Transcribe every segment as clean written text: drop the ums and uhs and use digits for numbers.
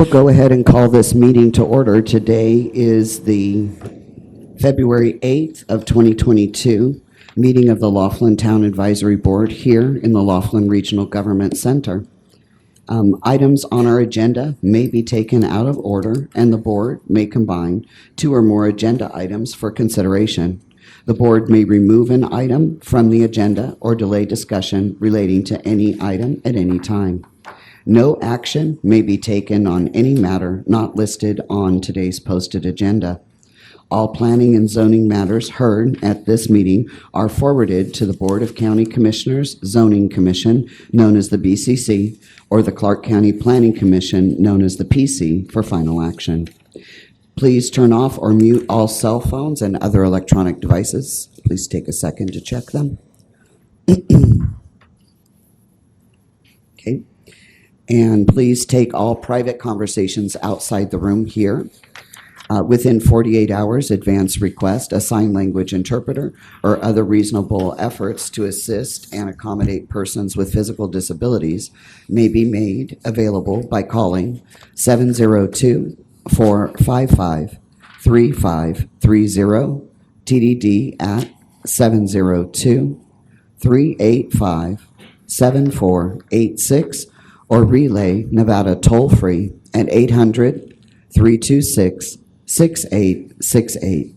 We'll go ahead and call this meeting to order. Today is the February 8th of 2022 meeting of the Laughlin Town Advisory Board here in the Laughlin Regional Government Center. Items on our agenda may be taken out of order, and the board may combine two or more agenda items for consideration. The board may remove an item from the agenda or delay discussion relating to any item at any time. No action may be taken on any matter not listed on today's posted agenda. All planning and zoning matters heard at this meeting are forwarded to the Board of County Commissioners Zoning Commission, known as the BCC, or the Clark County Planning Commission, known as the PC, for final action. Please turn off or mute all cell phones and other electronic devices. Please take a second to check them. Okay. And please take all private conversations outside the room here. Within 48 hours, advance request a sign language interpreter or other reasonable efforts to assist and accommodate persons with physical disabilities may be made available by calling 702-455-3530, TDD at 702-385-7486, or relay Nevada toll-free at 800-326-6868.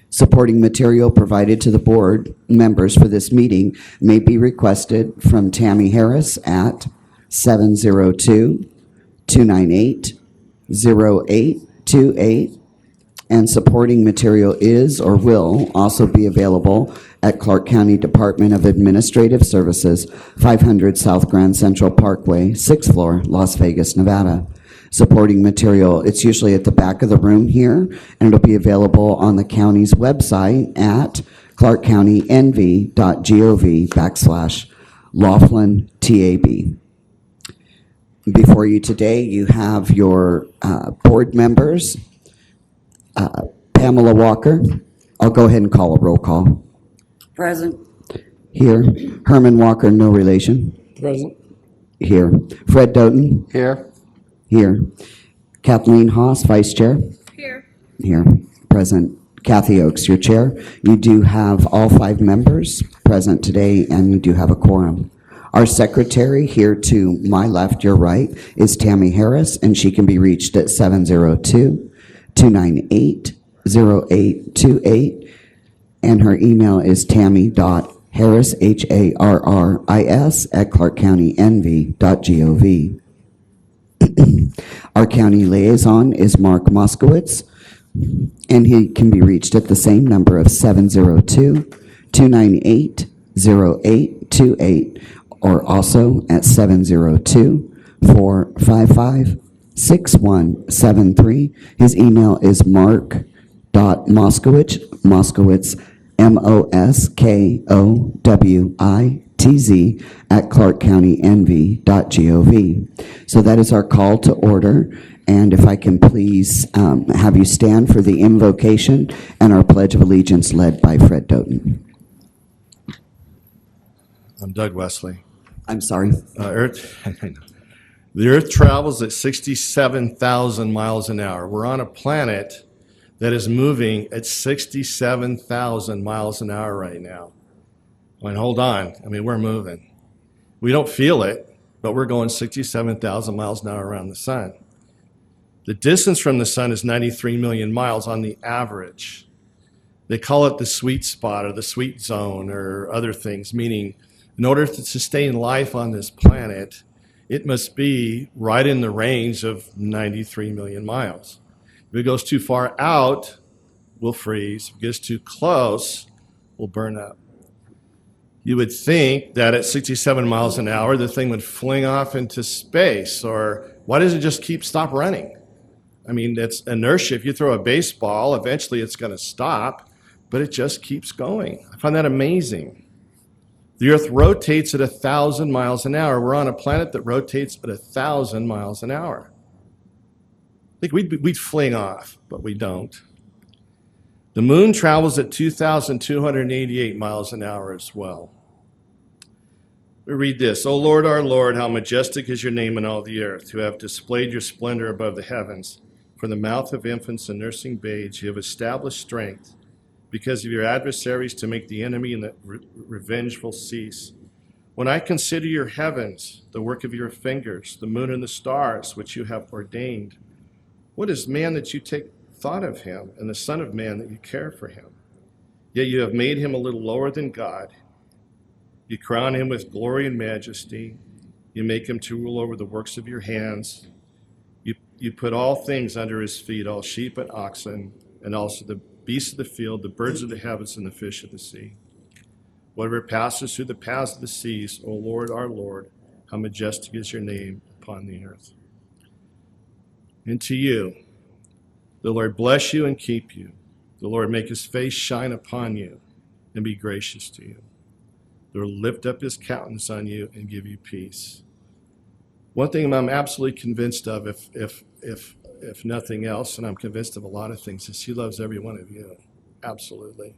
Supporting material provided to the board members for this meeting may be requested from Tammy Harris at 702-298-0828, and supporting material is or will also be available at Clark County Department of Administrative Services, 500 South Grand Central Parkway, 6th floor, Las Vegas, Nevada. Supporting material, it's usually at the back of the room here, and it'll be available on the county's website at clarkcountynv.gov/Laughlin TAB. Before you today, you have your board members. Pamela Walker, I'll go ahead and call a roll call. Present. Here. Herman Walker, no relation. Present. Here. Fred Doughton. Here. Here. Kathleen Haas, Vice Chair. Here. Here. Present. Kathy Oakes, your chair. You do have all 5 members present today, and you do have a quorum. Our secretary here to my left, your right, is Tammy Harris, and she can be reached at 702-298-0828, and her email is tammy.harris, HARRIS, at clarkcountynv.gov. Our county liaison is Mark Moskowitz, and he can be reached at the same number of 702-298-0828, or also at 702-455-6173. His email is mark.moskowitz, MOSKOWITZ, at clarkcountynv.gov. So that is our call to order. And if I can please have you stand for the invocation and our Pledge of Allegiance led by Fred Doughton. I'm Doug Wesley. I'm sorry. The Earth travels at 67,000 miles an hour. We're on a planet that is moving at 67,000 miles an hour right now. I mean, hold on. I mean, we're moving. We don't feel it, but we're going 67,000 miles an hour around the sun. The distance from the sun is 93 million miles on the average. They call it the sweet spot or the sweet zone or other things, meaning in order to sustain life on this planet, it must be right in the range of 93 million miles. If it goes too far out, we'll freeze. If it gets too close, we'll burn up. You would think that at 67 miles an hour, the thing would fling off into space, or why does it just stop running? I mean, it's inertia. If you throw a baseball, eventually it's going to stop, but it just keeps going. I find that amazing. The Earth rotates at 1,000 miles an hour. We're on a planet that rotates at 1,000 miles an hour. I think we'd fling off, but we don't. The moon travels at 2,288 miles an hour as well. We read this, O Lord, our Lord, how majestic is your name in all the earth, who have displayed your splendor above the heavens. From the mouth of infants and nursing babes, you have established strength because of your adversaries to make the enemy and the revengeful cease. When I consider your heavens, the work of your fingers, the moon and the stars, which you have ordained, what is man that you take thought of him, and the son of man that you care for him? Yet you have made him a little lower than God. You crown him with glory and majesty. You make him to rule over the works of your hands. You put all things under his feet, all sheep and oxen, and also the beasts of the field, the birds of the heavens, and the fish of the sea. Whatever passes through the paths of the seas, O Lord, our Lord, how majestic is your name upon the earth. And to you, the Lord bless you and keep you. The Lord make his face shine upon you and be gracious to you. The Lord lift up his countenance on you and give you peace. One thing I'm absolutely convinced of, if nothing else, and I'm convinced of a lot of things, is he loves every one of you. Absolutely.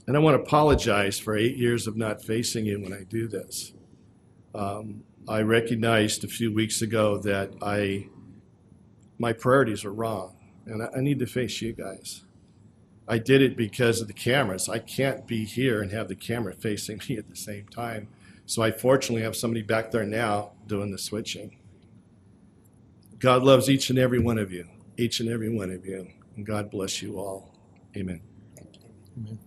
And I want to apologize for 8 years of not facing you when I do this. I recognized a few weeks ago that my priorities are wrong, and I need to face you guys. I did it because of the cameras. I can't be here and have the camera facing me at the same time. So I fortunately have somebody back there now doing the switching. God loves each and every one of you, and God bless you all. Amen. Amen.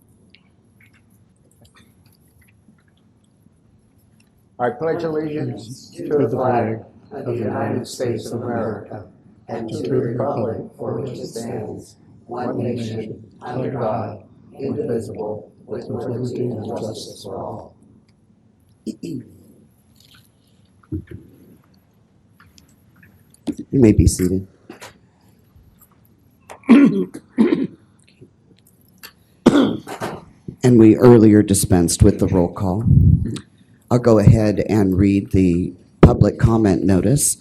I pledge allegiance to the flag of the United States of America and to the republic for which it stands, one nation, under God, indivisible, with liberty and justice for all. You may be seated. And we earlier dispensed with the roll call. I'll go ahead and read the public comment notice.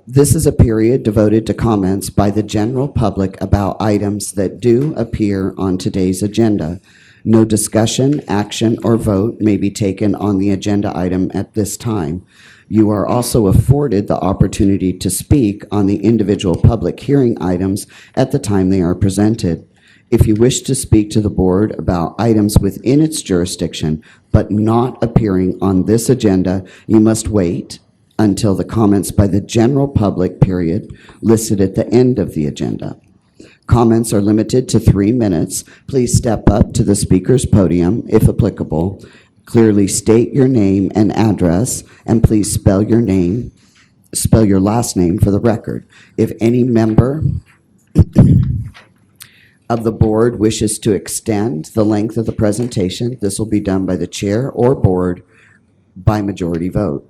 This is a period devoted to comments by the general public about items that do appear on today's agenda. No discussion, action, or vote may be taken on the agenda item at this time. You are also afforded the opportunity to speak on the individual public hearing items at the time they are presented. If you wish to speak to the board about items within its jurisdiction but not appearing on this agenda, you must wait until the comments by the general public period listed at the end of the agenda. Comments are limited to 3 minutes. Please step up to the speaker's podium, if applicable. Clearly state your name and address, and please spell your last name for the record. If any member of the board wishes to extend the length of the presentation, this will be done by the chair or board by majority vote.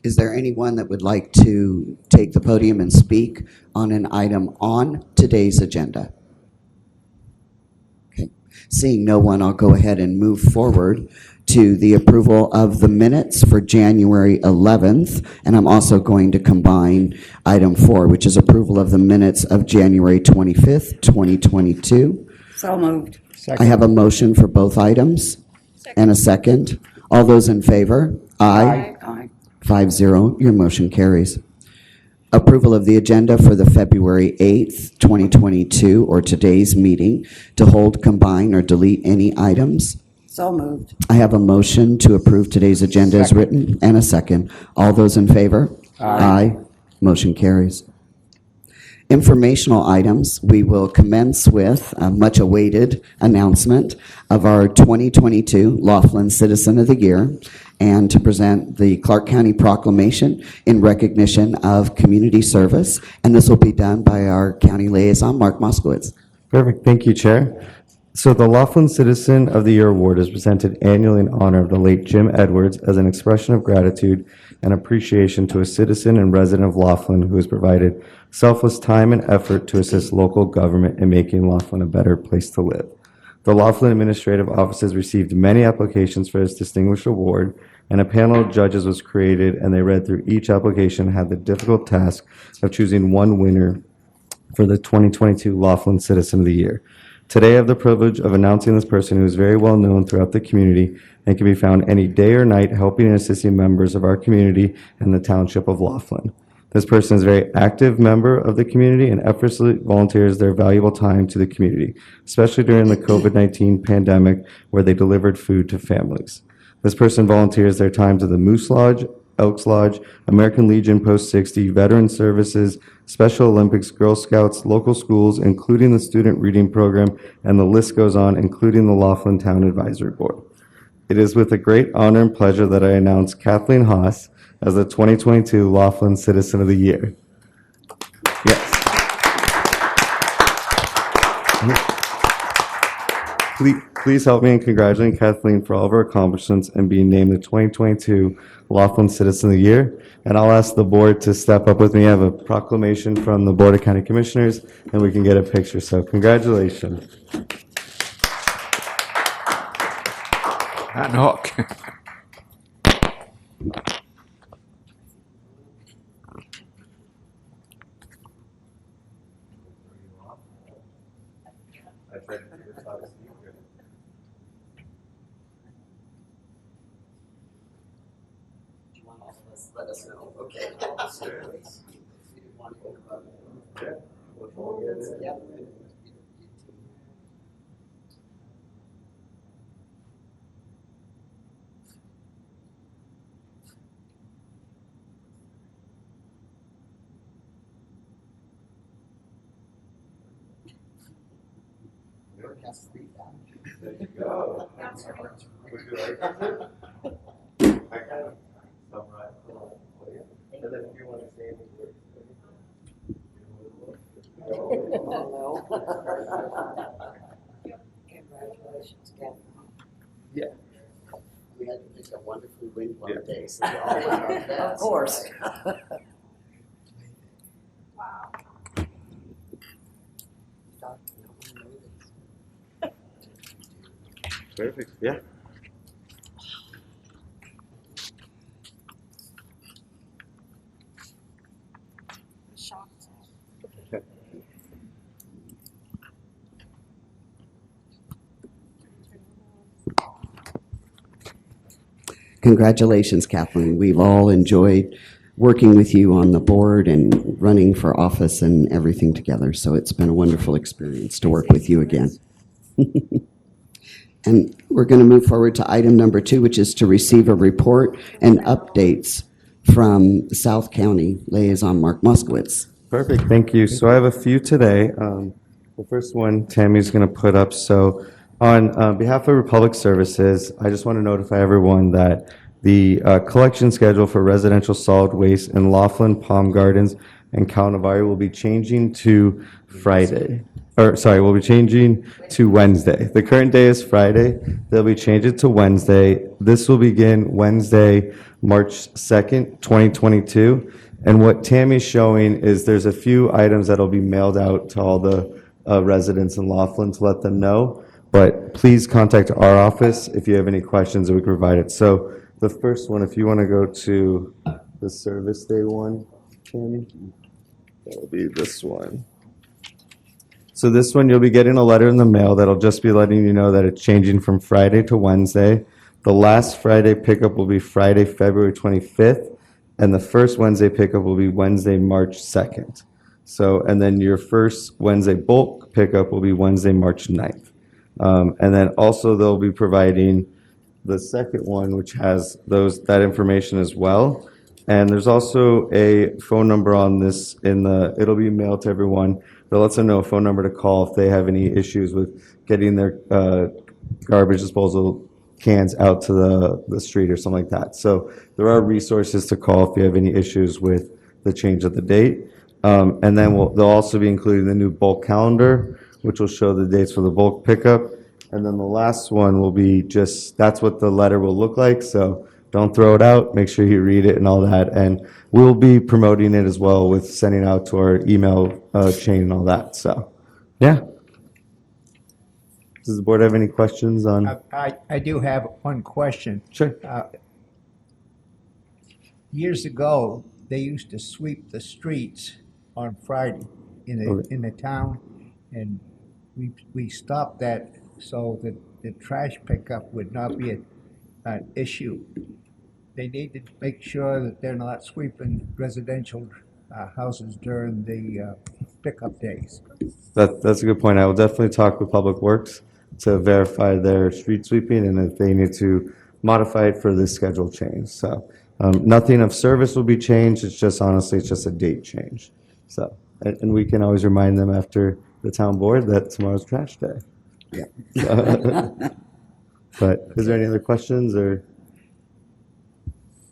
Is there anyone that would like to take the podium and speak on an item on today's agenda? Okay. Seeing no one, I'll go ahead and move forward to the approval of the minutes for January 11th, and I'm also going to combine item 4, which is approval of the minutes of January 25th, 2022. So moved. I have a motion for both items and a second. All those in favor? Aye. Aye. 5-0, your motion carries. Approval of the agenda for the February 8th, 2022, or today's meeting, to hold, combine, or delete any items. So moved. I have a motion to approve today's agenda as written, and a second. All those in favor? Aye. Motion carries. Informational items, we will commence with a much-awaited announcement of our 2022 Laughlin Citizen of the Year, and to present the Clark County Proclamation in recognition of community service, and this will be done by our county liaison, Mark Moskowitz. Perfect. Thank you, Chair. So the Laughlin Citizen of the Year Award is presented annually in honor of the late Jim Edwards as an expression of gratitude and appreciation to a citizen and resident of Laughlin who has provided selfless time and effort to assist local government in making Laughlin a better place to live. The Laughlin Administrative Office has received many applications for this distinguished award, and a panel of judges was created, and they read through each application and had the difficult task of choosing one winner for the 2022 Laughlin Citizen of the Year. Today, I have the privilege of announcing this person who is very well known throughout the community and can be found any day or night helping and assisting members of our community and the township of Laughlin. This person is a very active member of the community and effortlessly volunteers their valuable time to the community, especially during the COVID-19 pandemic where they delivered food to families. This person volunteers their time to the Moose Lodge, Elks Lodge, American Legion Post 60, Veteran Services, Special Olympics, Girl Scouts, local schools, including the Student Reading Program, and the list goes on, including the Laughlin Town Advisory Board. It is with a great honor and pleasure that I announce Kathleen Haas as the 2022 Laughlin Citizen of the Year. Yes. Please help me in congratulating Kathleen for all of her accomplishments and being named the 2022 Laughlin Citizen of the Year. And I'll ask the board to step up with me. I have a proclamation from the Board of County Commissioners, and we can get a picture. So congratulations. Hot hook. Let us know. Okay. Yep. There you go. Would you like that? I kind of summarize it all for you. And then if you want to say anything. Congratulations, Ken. Yeah. We had to pick a wonderfully windy one Yeah. day, so we all went our best. Of course. Wow. Perfect. Yeah. Congratulations, Kathleen. We've all enjoyed working with you on the board and running for office and everything together. So it's been a wonderful experience to work with you again. And we're going to move forward to item number 2, which is to receive a report and updates from South County Liaison Mark Moskowitz. Perfect, thank you. So I have a few today. The first one Tammy's going to put up. So on behalf of Republic Services, I just want to notify everyone that the collection schedule for residential solid waste in Laughlin, Palm Gardens, and Calnavari will be changing to Friday. We'll be changing to Wednesday. The current day is Friday. They'll be changing to Wednesday. This will begin Wednesday, March 2nd, 2022. And what Tammy's showing is there's a few items that'll be mailed out to all the residents in Laughlin to let them know. But please contact our office if you have any questions and we can provide it. So the first one, if you want to go to the service day one, Tammy, that'll be this one. So this one, you'll be getting a letter in the mail that'll just be letting you know that it's changing from Friday to Wednesday. The last Friday pickup will be Friday, February 25th, and the first Wednesday pickup will be Wednesday, March 2nd. So, and then your first Wednesday bulk pickup will be Wednesday, March 9th. And then also they'll be providing the second one, which has that information as well. And there's also a phone number on this it'll be mailed to everyone. That lets them know a phone number to call if they have any issues with getting their garbage disposal cans out to the street or something like that. So there are resources to call if you have any issues with the change of the date. And then they'll also be including the new bulk calendar, which will show the dates for the bulk pickup. And then the last one will be that's what the letter will look like. So don't throw it out. Make sure you read it and all that. And we'll be promoting it as well with sending out to our email chain and all that. So, yeah. Does the board have any questions on? I do have one question. Sure. Years ago, they used to sweep the streets on Friday in the town, and we stopped that so that the trash pickup would not be an issue. They need to make sure that they're not sweeping residential houses during the pickup days. That's a good point. I will definitely talk with Public Works to verify their street sweeping and if they need to modify it for this schedule change. So nothing of service will be changed. It's just honestly, it's just a date change. So, and we can always remind them after the town board that tomorrow's trash day. Yeah. But is there any other questions or?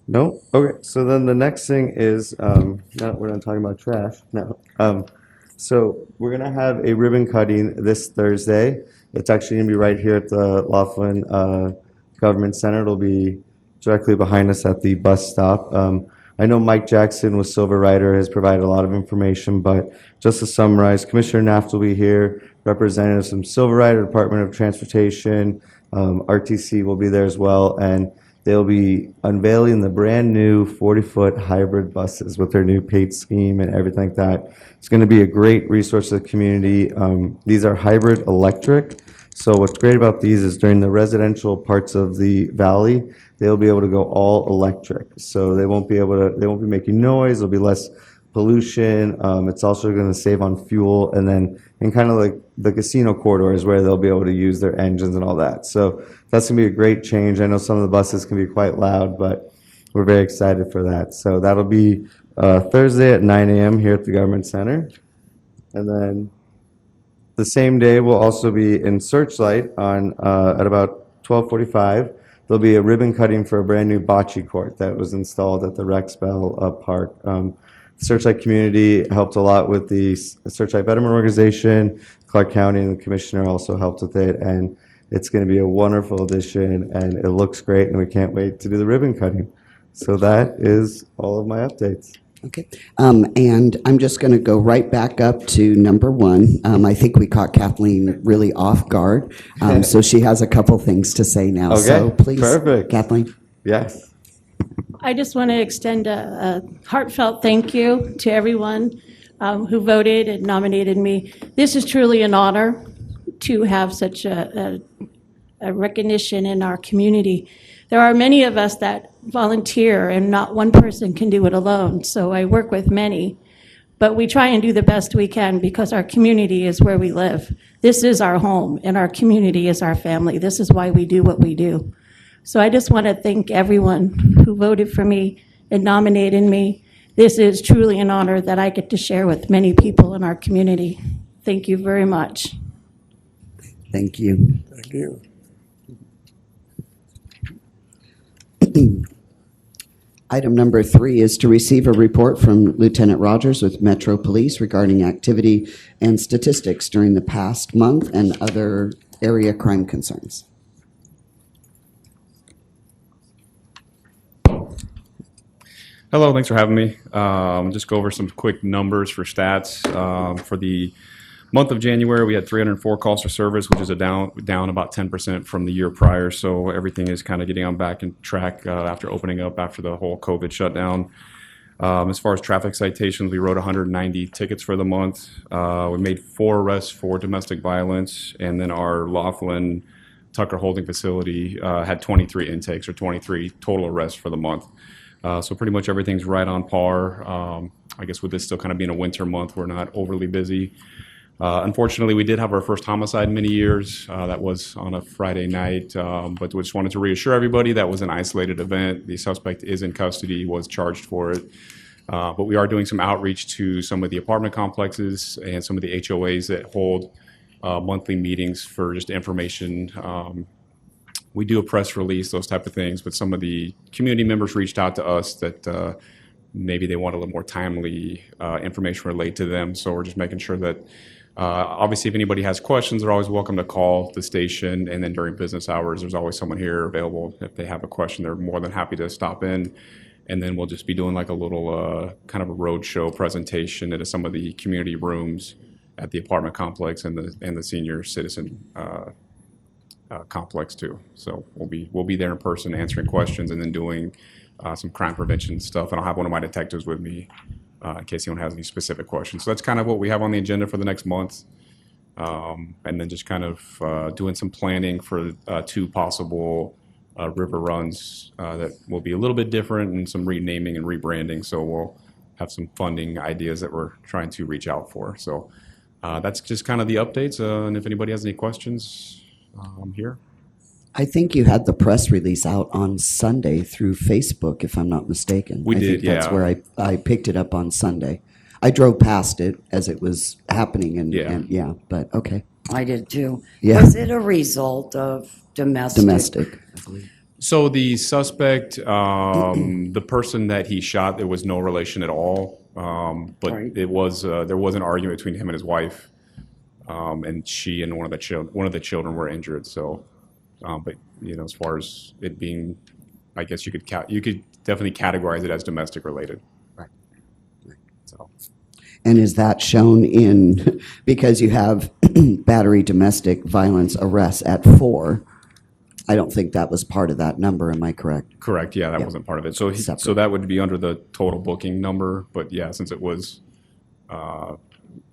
No? Okay, so then the next thing is, no, we're not talking about trash, no. So we're gonna have a ribbon cutting this Thursday. It's actually gonna be right here at the Laughlin Government Center. It'll be directly behind us at the bus stop. I know Mike Jackson with Silver Rider has provided a lot of information, but just to summarize, Commissioner Naft will be here, representatives from Silver Rider, Department of Transportation, RTC will be there as well, and they'll be unveiling the brand-new 40-foot hybrid buses with their new paint scheme and everything like that. It's going to be a great resource to the community. These are hybrid electric. So what's great about these is during the residential parts of the valley, they'll be able to go all electric. So they won't be making noise. There'll be less pollution. It's also going to save on fuel. And then in kind of like the casino corridors where they'll be able to use their engines and all that. So that's going to be a great change. I know some of the buses can be quite loud, but we're very excited for that. So that'll be Thursday at 9 a.m. here at the Government Center. And then the same day, we'll also be in Searchlight on at about 12:45. There'll be a ribbon cutting for a brand new bocce court that was installed at the Rexbell Park. Searchlight community helped a lot with the Searchlight Betterment Organization. Clark County and the commissioner also helped with it, and it's going to be a wonderful addition, and it looks great, and we can't wait to do the ribbon cutting. So that is all of my updates. Okay, and I'm just going to go right back up to number one. I think we caught Kathleen really off guard, so she has a couple things to say now. Okay, So please, perfect. Kathleen. Yes. I just want to extend a heartfelt thank you to everyone who voted and nominated me. This is truly an honor to have such a recognition in our community. There are many of us that volunteer, and not one person can do it alone. So I work with many, but we try and do the best we can because our community is where we live. This is our home, and our community is our family. This is why we do what we do. So I just want to thank everyone who voted for me and nominated me. This is truly an honor that I get to share with many people in our community. Thank you very much. Thank you. Thank you. Item number 3 is to receive a report from Lieutenant Rogers with Metro Police regarding activity and statistics during the past month and other area crime concerns. Hello, thanks for having me. Just go over some quick numbers for stats. For the month of January, we had 304 calls for service, which is down about 10% from the year prior. So everything is kind of getting on back in track after opening up after the whole COVID shutdown. As far as traffic citations, we wrote 190 tickets for the month. We made 4 arrests for domestic violence, and then our Laughlin Tucker holding facility had 23 intakes or 23 total arrests for the month. So pretty much everything's right on par. I guess with this still kind of being a winter month, we're not overly busy. Unfortunately, we did have our first homicide in many years. That was on a Friday night, but we just wanted to reassure everybody that was an isolated event. The suspect is in custody, was charged for it. But we are doing some outreach to some of the apartment complexes and some of the HOAs that hold monthly meetings for just information. We do a press release, those type of things, but some of the community members reached out to us that maybe they want a little more timely information relayed to them. So we're just making sure that, obviously, if anybody has questions, they're always welcome to call the station. And then during business hours, there's always someone here available. If they have a question, they're more than happy to stop in. And then we'll just be doing like a little kind of a roadshow presentation into some of the community rooms at the apartment complex and the senior citizen complex too. So we'll be there in person answering questions and then doing some crime prevention stuff. And I'll have one of my detectives with me in case anyone has any specific questions. So that's kind of what we have on the agenda for the next month. and then just kind of doing some planning for 2 possible river runs that will be a little bit different, and some renaming and rebranding. So we'll have some funding ideas that we're trying to reach out for. So that's just kind of the updates. And if anybody has any questions, I'm here. I think you had the press release out on Sunday through Facebook, if I'm not mistaken. We I did, think that's yeah. where I picked it up on Sunday. I drove past it as it was happening, and but okay. I did too. Yeah. Was it a result of domestic? Domestic, I believe. So the suspect, the person that he shot, there was no relation at all. But Right. it was there was an argument between him and his wife, and she and one of the children were injured. So, but as far as it being, I guess you could definitely categorize it as domestic related. Right. So. And is that shown in, because you have battery domestic violence arrests at 4, I don't think that was part of that number, am I correct? Correct. Yeah, that wasn't part of it. So Separate. so that would be under the total booking number. But yeah, since it was like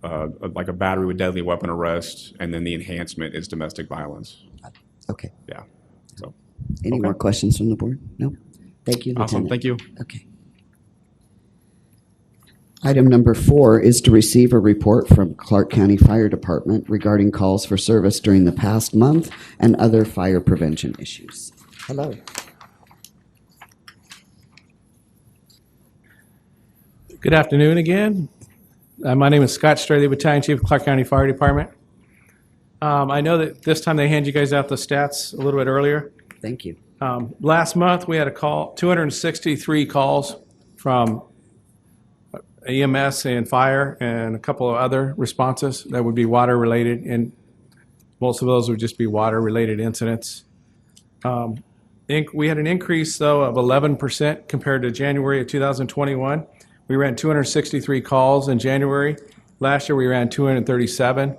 a battery with deadly weapon arrest, and then the enhancement is domestic violence. Okay. Yeah. So Any Okay. more questions from the board? No? Thank you, awesome. Lieutenant. Thank you. Okay. Item number 4 is to receive a report from Clark County Fire Department regarding calls for service during the past month and other fire prevention issues. Hello. Good afternoon again. My name is Scott Straley, Battalion Chief of Clark County Fire Department. I know that this time they hand you guys out the stats a little bit earlier. Thank you. Last month, we had 263 calls from EMS and fire and a couple of other responses that would be water-related, and most of those would just be water-related incidents. We had an increase, though, of 11% compared to January of 2021. We ran 263 calls in January. Last year, we ran 237.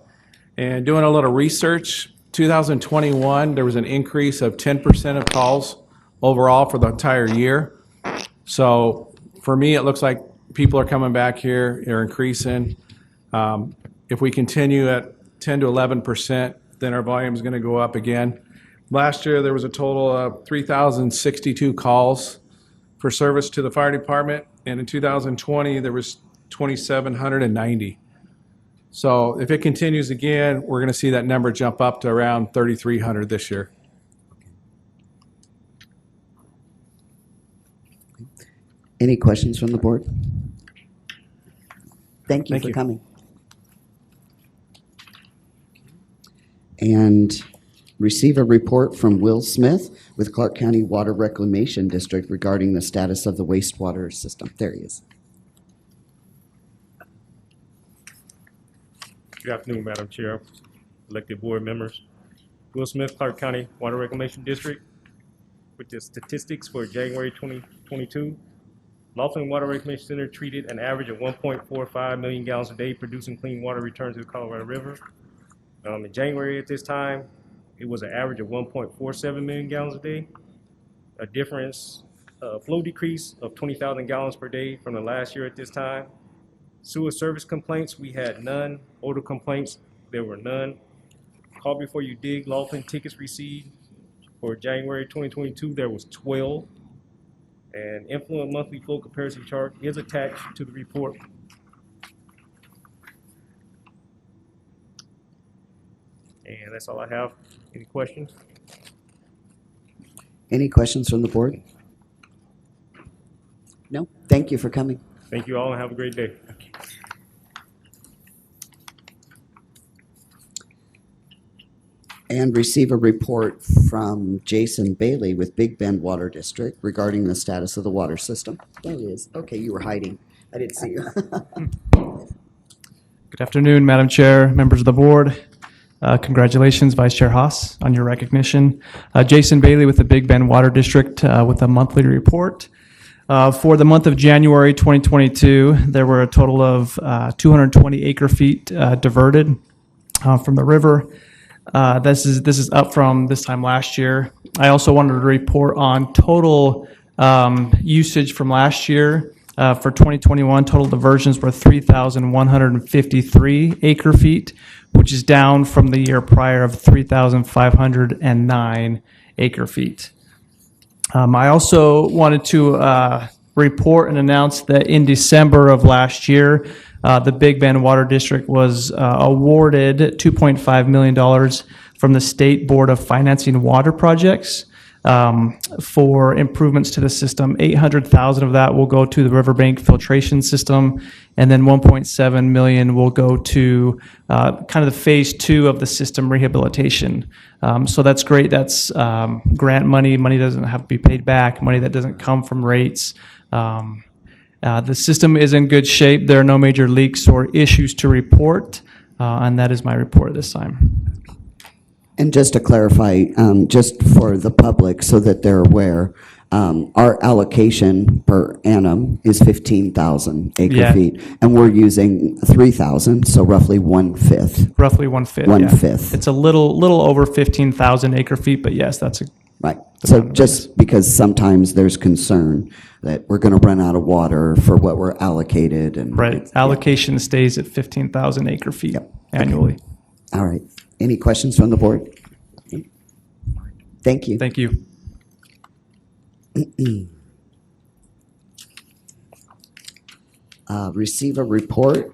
And doing a little research, 2021, there was an increase of 10% of calls overall for the entire year. So for me, it looks like people are coming back here, they're increasing. If we continue at 10 to 11%, then our volume is going to go up again. Last year, there was a total of 3,062 calls for service to the fire department, and in 2020, there was 2,790. So if it continues again, we're going to see that number jump up to around 3,300 this year. Any questions from the board? Thank you Thank for you. coming. And receive a report from Will Smith with Clark County Water Reclamation District regarding the status of the wastewater system. There he is. Good afternoon, Madam Chair, elected board members. Will Smith, Clark County Water Reclamation District. With the statistics for January 2022, Laughlin Water Reclamation Center treated an average of 1.45 million gallons a day, producing clean water returned to the Colorado River. In January at this time, it was an average of 1.47 million gallons a day, a difference, flow decrease of 20,000 gallons per day from the last year at this time. Sewer service complaints, we had none. Odor complaints, there were none. Call before you dig, Laughlin tickets received for January 2022, there was 12. And influent monthly flow comparison chart is attached to the report. And that's all I have. Any questions? Any questions from the board? No? Thank you for coming. Thank you all and have a great day. And receive a report from Jason Bailey with Big Bend Water District regarding the status of the water system. There he is. Okay, you were hiding. I didn't see you. Good afternoon, Madam Chair, members of the board. Congratulations, Vice Chair Haas, on your recognition. Jason Bailey with the Big Bend Water District with a monthly report. For the month of January 2022, there were a total of 220 acre-feet diverted from the river. This is up from this time last year. I also wanted to report on total usage from last year. For 2021, total diversions were 3,153 acre-feet. which is down from the year prior of 3,509 acre feet. I also wanted to report and announce that in December of last year, the Big Bend Water District was awarded $2.5 million from the State Board of Financing Water Projects for improvements to the system. 800,000 of that will go to the riverbank filtration system, and then 1.7 million will go to kind of the phase 2 of the system rehabilitation. So that's great. That's grant money. Money doesn't have to be paid back. Money that doesn't come from rates. The system is in good shape. There are no major leaks or issues to report, and that is my report this time. And just to clarify, just for the public so that they're aware, our allocation per annum is 15,000 acre Yeah. feet, and we're using 3,000, so roughly 1/5. Roughly 1/5. yeah. 1/5. It's a little over 15,000 acre feet, but yes, that's a Right. So just because sometimes there's concern that we're going to run out of water for what we're allocated and. right. Allocation stays at 15,000 acre feet Yep. annually. All right. Any questions from the board? Thank you. Thank you. Receive a report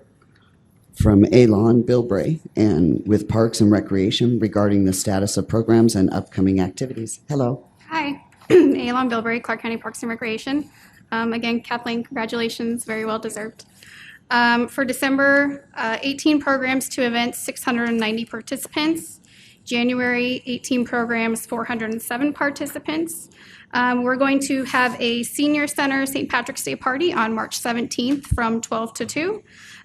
from Alon Bilbray and with Parks and Recreation regarding the status of programs and upcoming activities. Hello. Hi, Alon Bilbray, Clark County Parks and Recreation. Again, Kathleen, congratulations, very well deserved. For December, 18 programs, 2 events, 690 participants. January, 18 programs, 407 participants. We're going to have a senior center St. Patrick's Day party on March 17th from 12 to 2.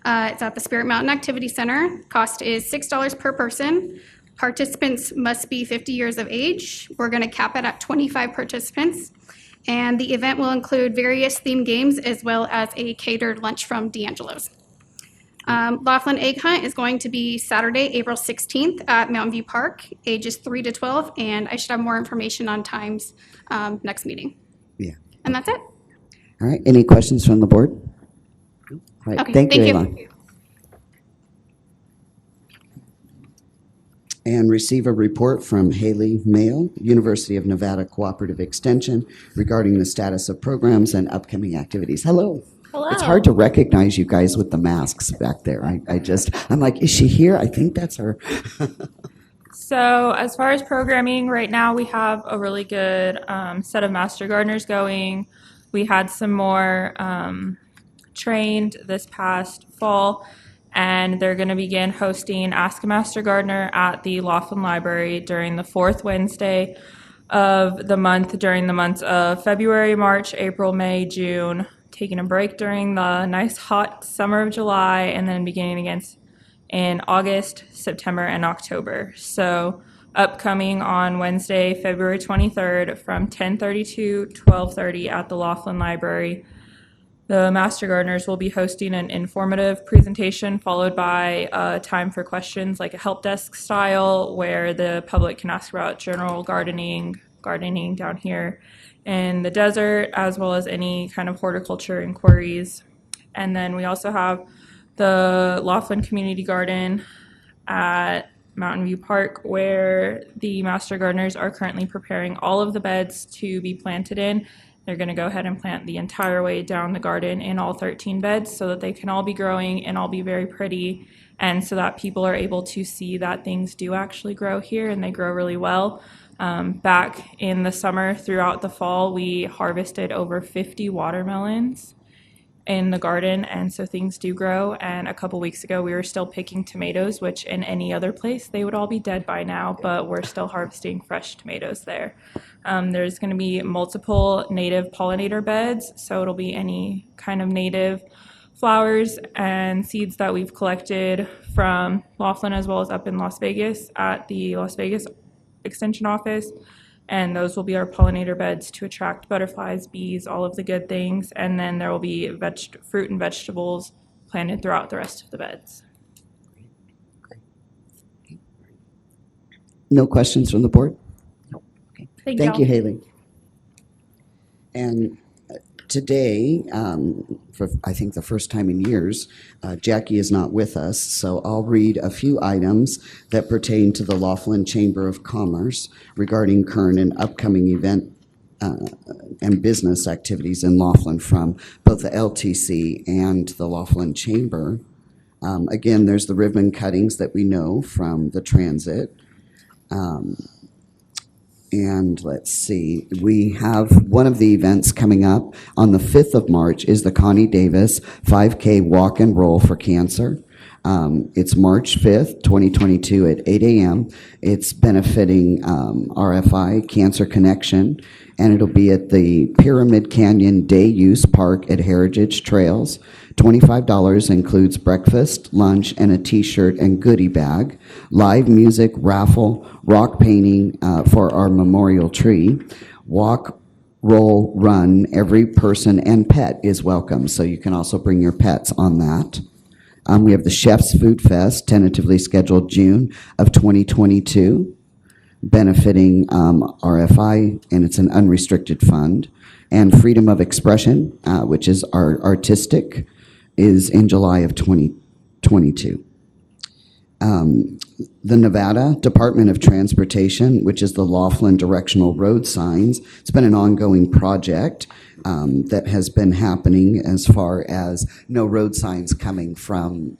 It's at the Spirit Mountain Activity Center. Cost is $6 per person. Participants must be 50 years of age. We're going to cap it at 25 participants. And the event will include various themed games as well as a catered lunch from D'Angelo's. Laughlin Egg Hunt is going to be Saturday, April 16th at Mountain View Park, ages 3 to 12, and I should have more information on times next meeting. Yeah. And that's it. All right. Any questions from the board? All right. Okay, Thank you, thank you. Alon. And receive a report from Haley Mayo, University of Nevada Cooperative Extension, regarding the status of programs and upcoming activities. Hello. Hello. It's hard to recognize you guys with the masks back there. I'm like, is she here? I think that's her. So as far as programming, right now we have a really good set of Master Gardeners going. We had some more trained this past fall, and they're going to begin hosting Ask a Master Gardener at the Laughlin Library during the 4th Wednesday of the month, during the months of February, March, April, May, June, taking a break during the nice hot summer of July, and then beginning again in August, September, and October. So upcoming on Wednesday, February 23rd from 10:30 to 12:30 at the Laughlin Library. The Master Gardeners will be hosting an informative presentation followed by a time for questions, like a help desk style, where the public can ask about general gardening down here in the desert, as well as any kind of horticulture inquiries. And then we also have the Laughlin Community Garden at Mountain View Park, where the Master Gardeners are currently preparing all of the beds to be planted in. They're going to go ahead and plant the entire way down the garden in all 13 beds so that they can all be growing and all be very pretty, and so that people are able to see that things do actually grow here and they grow really well. Back in the summer, throughout the fall, we harvested over 50 watermelons in the garden, and so things do grow. And a couple weeks ago we were still picking tomatoes, which in any other place they would all be dead by now, but we're still harvesting fresh tomatoes there. There's going to be multiple native pollinator beds, so it'll be any kind of native flowers and seeds that we've collected from Laughlin as well as up in Las Vegas at the Las Vegas Extension Office. And those will be our pollinator beds to attract butterflies, bees, all of the good things. And then there will be fruit and vegetables planted throughout the rest of the beds. No questions from the board? Thank Thank y'all. you, Haley. And Today, for I think the first time in years, Jackie is not with us, so I'll read a few items that pertain to the Laughlin Chamber of Commerce regarding current and upcoming event and business activities in Laughlin from both the LTC and the Laughlin Chamber. Again, there's the ribbon cuttings that we know from the transit. And let's see, we have one of the events coming up on the 5th of March is the Connie Davis 5K Walk and Roll for Cancer. It's March 5th, 2022 at 8 a.m. It's benefiting RFI, Cancer Connection, and it'll be at the Pyramid Canyon Day Use Park at Heritage Trails. $25 includes breakfast, lunch, and a t-shirt and goodie bag, live music, raffle, rock painting for our memorial tree, walk, roll, run. Every person and pet is welcome, so you can also bring your pets on that. We have the Chef's Food Fest, tentatively scheduled June of 2022, benefiting RFI, and it's an unrestricted fund. And Freedom of Expression, which is our artistic, is in July of 2022. The Nevada Department of Transportation, which is the Laughlin Directional Road Signs, it's been an ongoing project that has been happening as far as no road signs coming from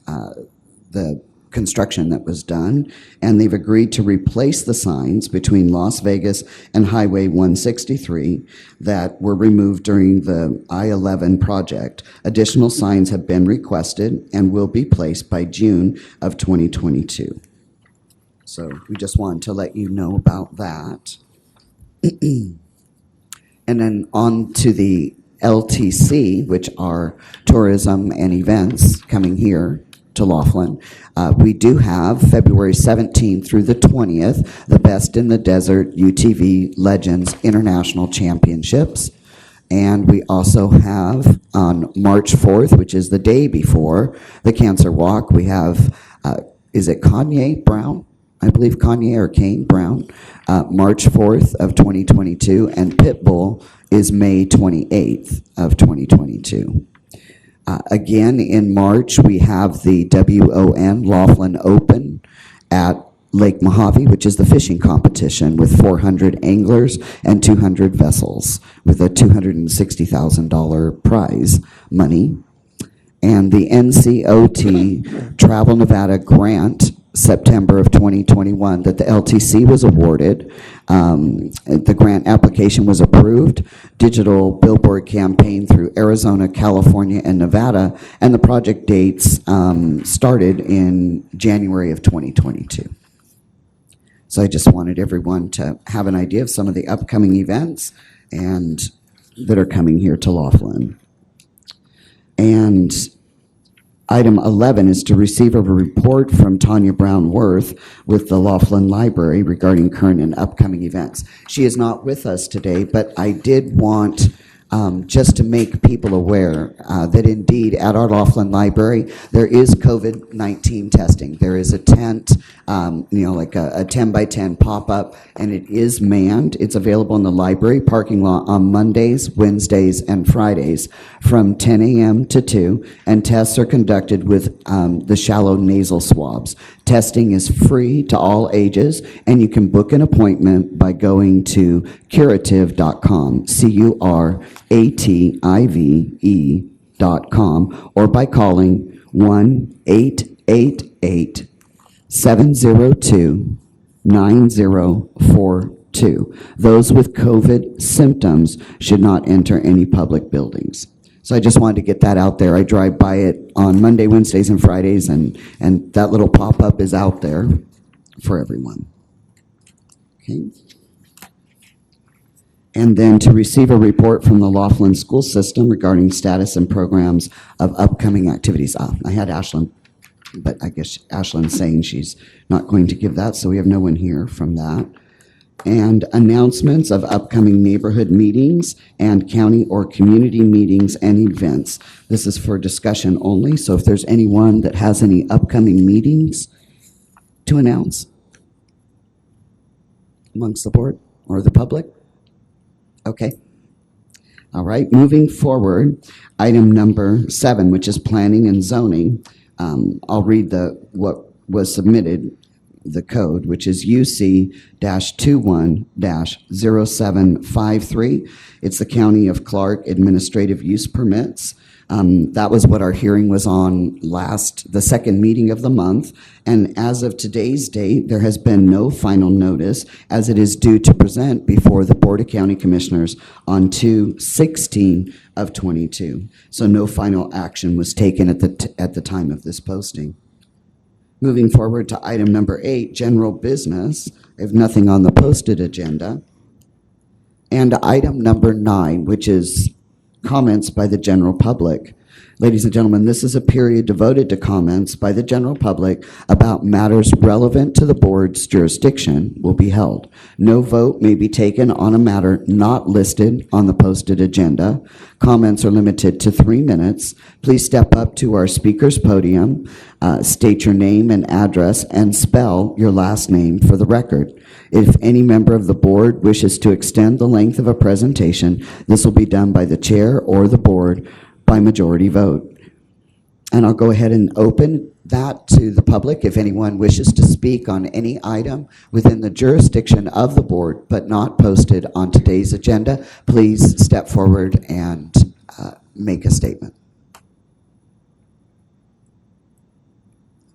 the construction that was done, and they've agreed to replace the signs between Las Vegas and Highway 163 that were removed during the I-11 project. Additional signs have been requested and will be placed by June of 2022. So we just wanted to let you know about that. And then on to the LTC, which are tourism and events coming here to Laughlin. We do have February 17th through the 20th, the Best in the Desert UTV Legends International Championships. And we also have on March 4th, which is the day before the Cancer Walk, we have, is it Kanye Brown? I believe Kanye or Kane Brown, March 4th of 2022, and Pitbull is May 28th of 2022. Again, in March, we have the WON Laughlin Open at Lake Mojave, which is the fishing competition with 400 anglers and 200 vessels with a $260,000 prize money. And the NCOT Travel Nevada Grant, September of 2021, that the LTC was awarded. The grant application was approved, digital billboard campaign through Arizona, California, and Nevada, and the project dates started in January of 2022. So I just wanted everyone to have an idea of some of the upcoming events and that are coming here to Laughlin. And item 11 is to receive a report from Tanya Brown Worth with the Laughlin Library regarding current and upcoming events. She is not with us today, but I did want just to make people aware that indeed at our Laughlin Library, there is COVID-19 testing. There is a tent, like a 10 by 10 pop-up, and it is manned. It's available in the library parking lot on Mondays, Wednesdays, and Fridays from 10 a.m. to 2, and tests are conducted with the shallow nasal swabs. Testing is free to all ages, and you can book an appointment by going to curative.com, curative.com, or by calling 1-888-702-9042. Those with COVID symptoms should not enter any public buildings. So I just wanted to get that out there. I drive by it on Monday, Wednesdays, and Fridays, and that little pop-up is out there for everyone. Okay. And then to receive a report from the Laughlin School System regarding status and programs of upcoming activities. I had Ashlyn, but I guess Ashlyn's saying she's not going to give that, so we have no one here from that. And announcements of upcoming neighborhood meetings and county or community meetings and events. This is for discussion only, so if there's anyone that has any upcoming meetings to announce amongst the board or the public. Okay. All right, moving forward, item number 7, which is planning and zoning. I'll read what was submitted, the code, which is UC-21-0753. It's the County of Clark Administrative Use Permits. That was what our hearing was on the second meeting of the month. And as of today's date, there has been no final notice, as it is due to present before the Board of County Commissioners on 2/16 of 22. So no final action was taken at the time of this posting. Moving forward to item number 8, general business. I have nothing on the posted agenda. And item number 9, which is comments by the general public. Ladies and gentlemen, this is a period devoted to comments by the general public about matters relevant to the board's jurisdiction will be held. No vote may be taken on a matter not listed on the posted agenda. Comments are limited to 3 minutes. Please step up to our speaker's podium, state your name and address, and spell your last name for the record. If any member of the board wishes to extend the length of a presentation, this will be done by the chair or the board by majority vote. And I'll go ahead and open that to the public. If anyone wishes to speak on any item within the jurisdiction of the board but not posted on today's agenda, please step forward and make a statement.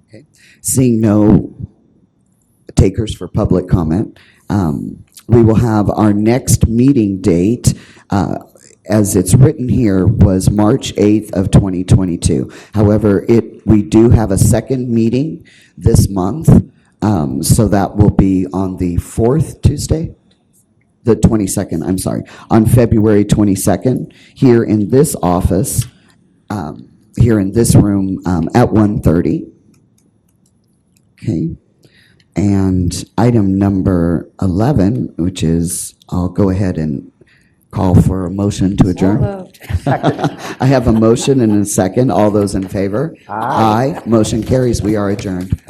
Okay. Seeing no takers for public comment, we will have our next meeting date, as it's written here, was March 8th of 2022. However, we do have a second meeting this month, so that will be on the 4th Tuesday? The 22nd, I'm sorry, on February 22nd, here in this office, here in this room at 1:30. Okay. And item number 11, which is, I'll go ahead and call for a motion to adjourn. I have a motion and a second. All those in favor? Aye. Motion carries. We are adjourned.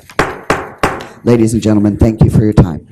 Ladies and gentlemen, thank you for your time.